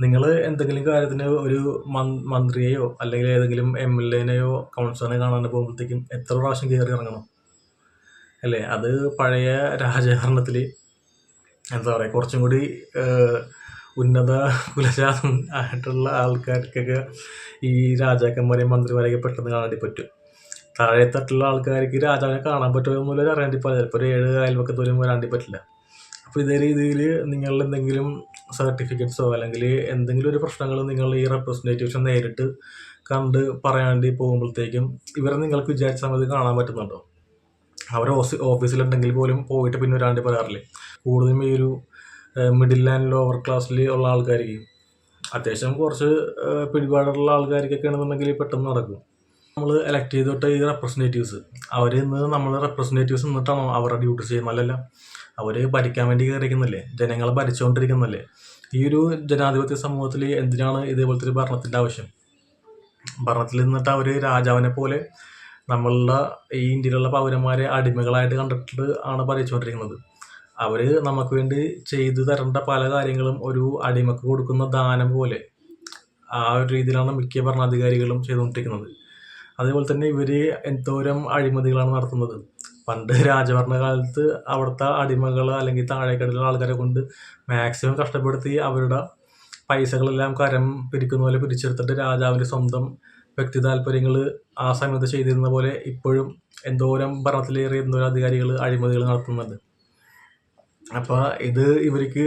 നിങ്ങൾ എന്തെങ്കിലും കാര്യത്തിന് ഒരു മന്ത്രിയെയോ അല്ലെങ്കിൽ ഏതെങ്കിലും MLAനെയോ കൗൺസിലറിനെ കാണാൻ പോകുമ്പോഴത്തേക്കും എത്ര പ്രാവശ്യം കയറി ഇറങ്ങണം അല്ലേ? അത് പഴയ രാജഭരണത്തിൽ എന്താ പറയുക, കുറച്ചും കൂടി ഉന്നത കുലജാതം ആയിട്ടുള്ള ആൾക്കാർക്കൊക്കെ ഈ രാജാക്കന്മാരെയും മന്ത്രിമാരെയൊക്കെ പെട്ടെന്ന് കാണാൻ പറ്റും. താഴെത്തട്ടുള്ള ആൾക്കാർക്ക് രാജാവിനെ കാണാൻ പറ്റുമെന്നൊന്നും അറിയാൻ പറ്റില്ല. ചിലപ്പോൾ ഒരു 7 അയൽവക്കത്ത് പോലും വരാൻ പറ്റില്ല. അപ്പോൾ ഇതേ രീതിയിൽ നിങ്ങളുടെ എന്തെങ്കിലും സർട്ടിഫിക്കറ്റ്സോ അല്ലെങ്കിൽ എന്തെങ്കിലും ഒരു പ്രശ്നങ്ങൾ നിങ്ങൾ ഈ റെപ്രസെൻറ്റേറ്റീവ്സ് നേരിട്ട് കണ്ട് പറയാണ്ടി പോകുമ്പോഴത്തേക്കും ഇവരെ നിങ്ങൾക്ക് വിചാരിച്ച സമയത്ത് കാണാൻ പറ്റുന്നുണ്ടോ? അവർ ഓഫീസിലുണ്ടെങ്കിൽ പോലും പോയിട്ട് പിന്നെ വരാണ്ടി പറയാറില്ലേ? കൂടുതലും ഈ ഒരു മിഡിൽ ആൻഡ് ലോവർ ക്ലാസ്സിൽ ഉള്ള ആൾക്കാർക്ക്, അത്യാവശ്യം കുറച്ച് പിടിപാടുള്ള ആൾക്കാർക്കൊക്കെ ആണെന്നുണ്ടെങ്കിൽ പെട്ടെന്ന് നടക്കും. നമ്മൾ എലക്ട് ചെയ്തിട്ട് ഈ റെപ്രസെൻറ്റേറ്റീവ്സ് അവർ ഇന്ന് നമ്മൾ റെപ്രസെൻറ്റേറ്റീവ്സ് നിന്നിട്ടാണോ അവരുടെ ഡ്യൂട്ടി ചെയ്യുന്നതല്ല. അവർ ഭരിക്കാൻ വേണ്ടി കയറിയിരിക്കുന്നില്ലേ? ജനങ്ങളെ ഭരിച്ചുകൊണ്ടിരിക്കുന്നില്ലേ? ഈ ഒരു ജനാധിപത്യ സമൂഹത്തിൽ എന്തിനാണ് ഇതേപോലത്തെ ഒരു ഭരണത്തിൻ്റെ ആവശ്യം? ഭരണത്തിൽ നിന്നിട്ട് അവർ രാജാവിനെ പോലെ നമ്മളുടെ ഈ ഇന്ത്യയിലുള്ള പൗരന്മാരെ അടിമകളായിട്ട് കണ്ടിട്ട് ആണ് ഭരിച്ചുകൊണ്ടിരിക്കുന്നത്. അവർ നമുക്ക് വേണ്ടി ചെയ്തു തരേണ്ട പല കാര്യങ്ങളും ഒരു അടിമക്ക് കൊടുക്കുന്ന ദാനം പോലെ ആ ഒരു രീതിയിലാണ് മിക്ക ഭരണാധികാരികളും ചെയ്തുകൊണ്ടിരിക്കുന്നത്. അതേപോലെ തന്നെ ഇവർ എന്തോരം അഴിമതികളാണ് നടത്തുന്നത്. പണ്ട് രാജഭരണകാലത്ത് അവിടുത്തെ അടിമകൾ അല്ലെങ്കിൽ താഴേക്കടയിലുള്ള ആൾക്കാരെ കൊണ്ട് മാക്സിമം കഷ്ടപ്പെടുത്തി അവരുടെ പൈസകളെല്ലാം കരം പിരിക്കുന്ന പോലെ പിരിച്ചെടുത്തിട്ട് രാജാവിൻ്റെ സ്വന്തം വ്യക്തി താല്പര്യങ്ങൾ ആ സമയത്ത് ചെയ്തിരുന്ന പോലെ ഇപ്പോഴും എന്തോരം ഭരണത്തിലേറെ എന്തോരം അധികാരികൾ അഴിമതികൾ നടത്തുന്നുണ്ട്. അപ്പോൾ ഇത് ഇവർക്ക്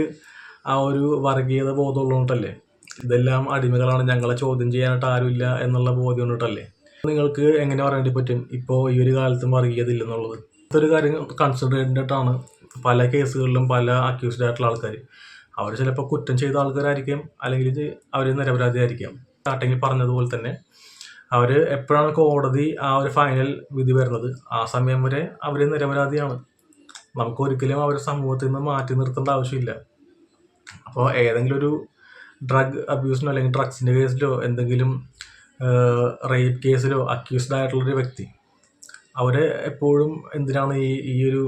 ആ ഒരു വർഗീയത ബോധം ഉള്ളതുകൊണ്ടല്ലേ? ഇതെല്ലാം അടിമകളാണ്, ഞങ്ങളെ ചോദ്യം ചെയ്യാനായിട്ട് ആരുമില്ല എന്നുള്ള ബോധ്യം കൊണ്ടിട്ടല്ലേ? നിങ്ങൾക്ക് എങ്ങനെ പറയേണ്ടി പറ്റും ഇപ്പോൾ ഈ ഒരു കാലത്തും വർഗീയത ഇല്ലെന്നുള്ളത്? ഇതൊരു കാര്യം കൺസിഡർ ചെയ്തിട്ടാണ് പല കേസുകളിലും പല അക്യൂസ്ഡ് ആയിട്ടുള്ള ആൾക്കാർ, അവർ ചിലപ്പോൾ കുറ്റം ചെയ്ത ആൾക്കാരായിരിക്കും അല്ലെങ്കിൽ അവർ നിരപരാധിയായിരിക്കാം. സ്റ്റാർട്ടിങ്ങിൽ പറഞ്ഞതുപോലെ തന്നെ അവർ എപ്പോഴാണ് കോടതി ആ ഒരു ഫൈനൽ വിധി വരുന്നത് ആ സമയം വരെ അവർ നിരപരാധിയാണ്. നമുക്ക് ഒരിക്കലും അവരെ സമൂഹത്തിൽ നിന്ന് മാറ്റി നിർത്തേണ്ട ആവശ്യമില്ല. അപ്പോൾ ഏതെങ്കിലും ഒരു ഡ്രഗ് അബ്യൂസിനോ അല്ലെങ്കിൽ ഡ്രഗ്സിൻ്റെ കേസിലോ എന്തെങ്കിലും റേപ്പ് കേസിലോ അക്യൂസ്ഡ് ആയിട്ടുള്ളൊരു വ്യക്തി, അവരെ എപ്പോഴും എന്തിനാണ് ഈ ഒരു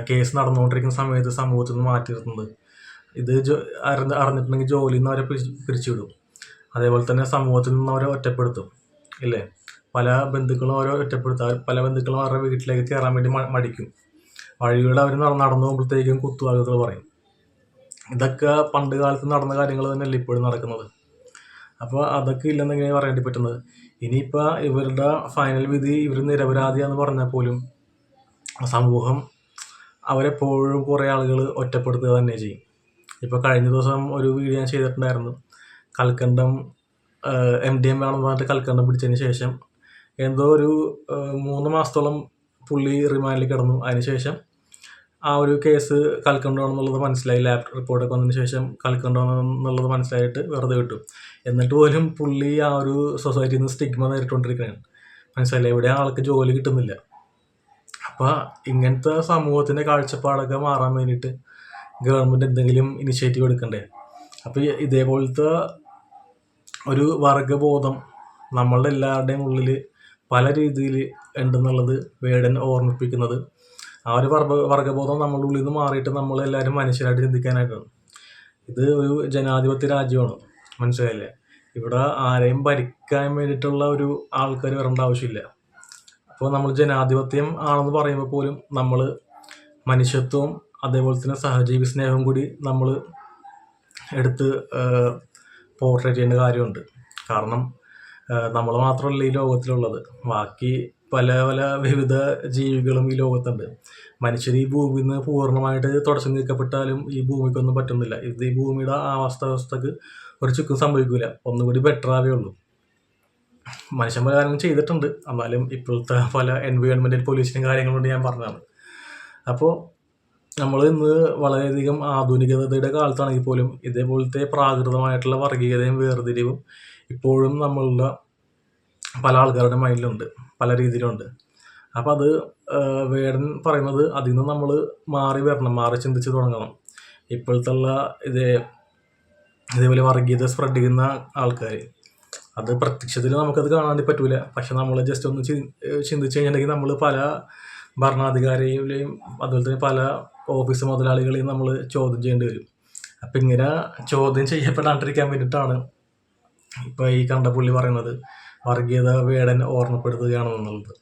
കേസ് നടന്നുകൊണ്ടിരിക്കുന്ന സമയത്ത് സമൂഹത്തിൽ നിന്ന് മാറ്റി നിർത്തുന്നത്? ഇത് അറിഞ്ഞിട്ടുണ്ടെങ്കിൽ ജോലിയിൽ നിന്ന് അവരെ പിരിച്ചുവിടും. അതേപോലെ തന്നെ സമൂഹത്തിൽ നിന്ന് അവരെ ഒറ്റപ്പെടുത്തും, ഇല്ലേ? പല ബന്ധുക്കളും അവരെ ഒറ്റപ്പെടുത്തും. പല ബന്ധുക്കളും അവരുടെ വീട്ടിലേക്ക് കയറാൻ വേണ്ടി മടിക്കും. വഴികളിൽ അവർ നടന്നു പോകുമ്പോഴത്തേക്കും കുത്തുവാക്കുകൾ പറയും. ഇതൊക്കെ പണ്ട് കാലത്ത് നടന്ന കാര്യങ്ങൾ തന്നെയല്ലേ ഇപ്പോഴും നടക്കുന്നത്. അപ്പോൾ അതൊക്കെ ഇല്ലെന്നെങ്ങനെ പറയേണ്ടി പറ്റുന്നത്? ഇനിയിപ്പോൾ ഇവരുടെ ഫൈനൽ വിധി ഇവർ നിരപരാധിയാന്ന് പറഞ്ഞാൽ പോലും സമൂഹം അവരെപ്പോഴും കുറേ ആളുകൾ ഒറ്റപ്പെടുത്തുക തന്നെ ചെയ്യും. ഇപ്പോൾ കഴിഞ്ഞ ദിവസം ഒരു വീഡിയോ ഞാൻ ചെയ്തിട്ടുണ്ടായിരുന്നു. കൽക്കണ്ടം MDMA ആണെന്ന് പറഞ്ഞിട്ട് കൽക്കണ്ടം പിടിച്ചതിന് ശേഷം എന്തോ ഒരു 3 മാസത്തോളം പുള്ളി റിമാൻഡിൽ കിടന്നു. അതിനുശേഷം ആ ഒരു കേസ് കൽക്കണ്ടമാണെന്നുള്ളത് മനസ്സിലായി. ലാബ് റിപ്പോർട്ടൊക്കെ വന്നതിന് ശേഷം കൽക്കണ്ടമാണെന്നുള്ളത് മനസ്സിലായിട്ട് വെറുതെ വിട്ടു. എന്നിട്ട് പോലും പുള്ളി ആ ഒരു സൊസൈറ്റിയിൽ നിന്ന് സ്റ്റിഗ്മ നേരിട്ടുകൊണ്ടിരിക്കുകയാണ്. മനസ്സിലായില്ല, എവിടെ ആൾക്ക് ജോലി കിട്ടുന്നില്ല. അപ്പോൾ ഇങ്ങനത്തെ സമൂഹത്തിൻ്റെ കാഴ്ചപ്പാടൊക്കെ മാറാൻ വേണ്ടിയിട്ട് ഗവൺമെൻറ് എന്തെങ്കിലും ഇനിഷ്യേറ്റീവ് എടുക്കണ്ടേ? അപ്പോൾ ഇതേപോലത്തെ ഒരു വർഗബോധം നമ്മളുടെ എല്ലാവരുടെയും ഉള്ളിൽ പല രീതിയിൽ ഉണ്ടെന്നുള്ളത് വേടൻ ഓർമ്മിപ്പിക്കുന്നത്. ആ ഒരു വർഗബോധം നമ്മളുടെ ഉള്ളിൽ നിന്ന് മാറിയിട്ട് നമ്മളെല്ലാവരും മനുഷ്യരായിട്ട് ചിന്തിക്കാനായിട്ടാണ്. ഇത് ഒരു ജനാധിപത്യ രാജ്യമാണ്, മനസ്സിലായില്ലേ? ഇവിടെ ആരെയും ഭരിക്കാൻ വേണ്ടിയിട്ടുള്ള ഒരു ആൾക്കാർ വരേണ്ട ആവശ്യമില്ല. അപ്പോൾ നമ്മൾ ജനാധിപത്യം ആണെന്ന് പറയുമ്പോൾ പോലും നമ്മൾ മനുഷ്യത്വവും അതേപോലെ തന്നെ സഹജീവി സ്നേഹവും കൂടി നമ്മൾ എടുത്ത് പോർട്രേറ്റ് ചെയ്യേണ്ട കാര്യമുണ്ട്. കാരണം നമ്മൾ മാത്രമല്ല ഈ ലോകത്തിലുള്ളത്, ബാക്കി പല പല വിവിധ ജീവികളും ഈ ലോകത്തുണ്ട്. മനുഷ്യർ ഈ ഭൂമിയിൽ നിന്ന് പൂർണ്ണമായിട്ട് തുടച്ചു നീക്കപ്പെട്ടാലും ഈ ഭൂമിക്കൊന്നും പറ്റുന്നില്ല. ഇത് ഈ ഭൂമിയുടെ അവസ്ഥക്ക് ഒരു ചുക്കും സംഭവിക്കില്ല, ഒന്നുകൂടി ബെറ്റർ ആവേ ഉള്ളൂ. മനുഷ്യൻ പല കാര്യങ്ങളും ചെയ്തിട്ടുണ്ട്, എന്നാലും ഇപ്പോഴത്തെ പല എൻവയോൺമെൻറ്റൽ പൊല്യൂഷനും കാര്യങ്ങളുണ്ട് ഞാൻ പറഞ്ഞതാണ്. അപ്പോൾ നമ്മൾ ഇന്ന് വളരെയധികം ആധുനികതയുടെ കാലത്താണെങ്കിൽ പോലും ഇതേപോലത്തെ പ്രാകൃതമായിട്ടുള്ള വർഗീയതയും വേർതിരിവും ഇപ്പോഴും നമ്മളുടെ പല ആൾക്കാരുടെ മൈൻഡിലുണ്ട്, പല രീതിയിലുണ്ട്. അപ്പോൾ അത് വേടൻ പറയുന്നത് അതിൽ നിന്ന് നമ്മൾ മാറി വരണം, മാറി ചിന്തിച്ച് തുടങ്ങണം. ഇപ്പോഴത്തെ ഇതേപോലെ വർഗീയത സ്പ്രെഡ് ചെയ്യുന്ന ആൾക്കാർ, അത് പ്രത്യക്ഷത്തിൽ നമുക്കത് കാണാൻ പറ്റൂല. പക്ഷെ നമ്മൾ ജസ്റ്റ് ഒന്ന് ചിന്തിച്ച് കഴിഞ്ഞിട്ടുണ്ടെങ്കിൽ നമ്മൾ പല ഭരണാധികാരികളെയും അതുപോലെ തന്നെ പല ഓഫീസ് മുതലാളികളെയും നമ്മൾ ചോദ്യം ചെയ്യേണ്ടി വരും. അപ്പം ഇങ്ങനെ ചോദ്യം ചെയ്യപ്പെടാണ്ടിരിക്കാൻ വേണ്ടിയിട്ടാണ് ഇപ്പോൾ ഈ കണ്ടപുള്ളി പറയുന്നത് വർഗീയത വേടൻ ഓർമ്മപ്പെടുത്തുകയാണെന്നുള്ളത്.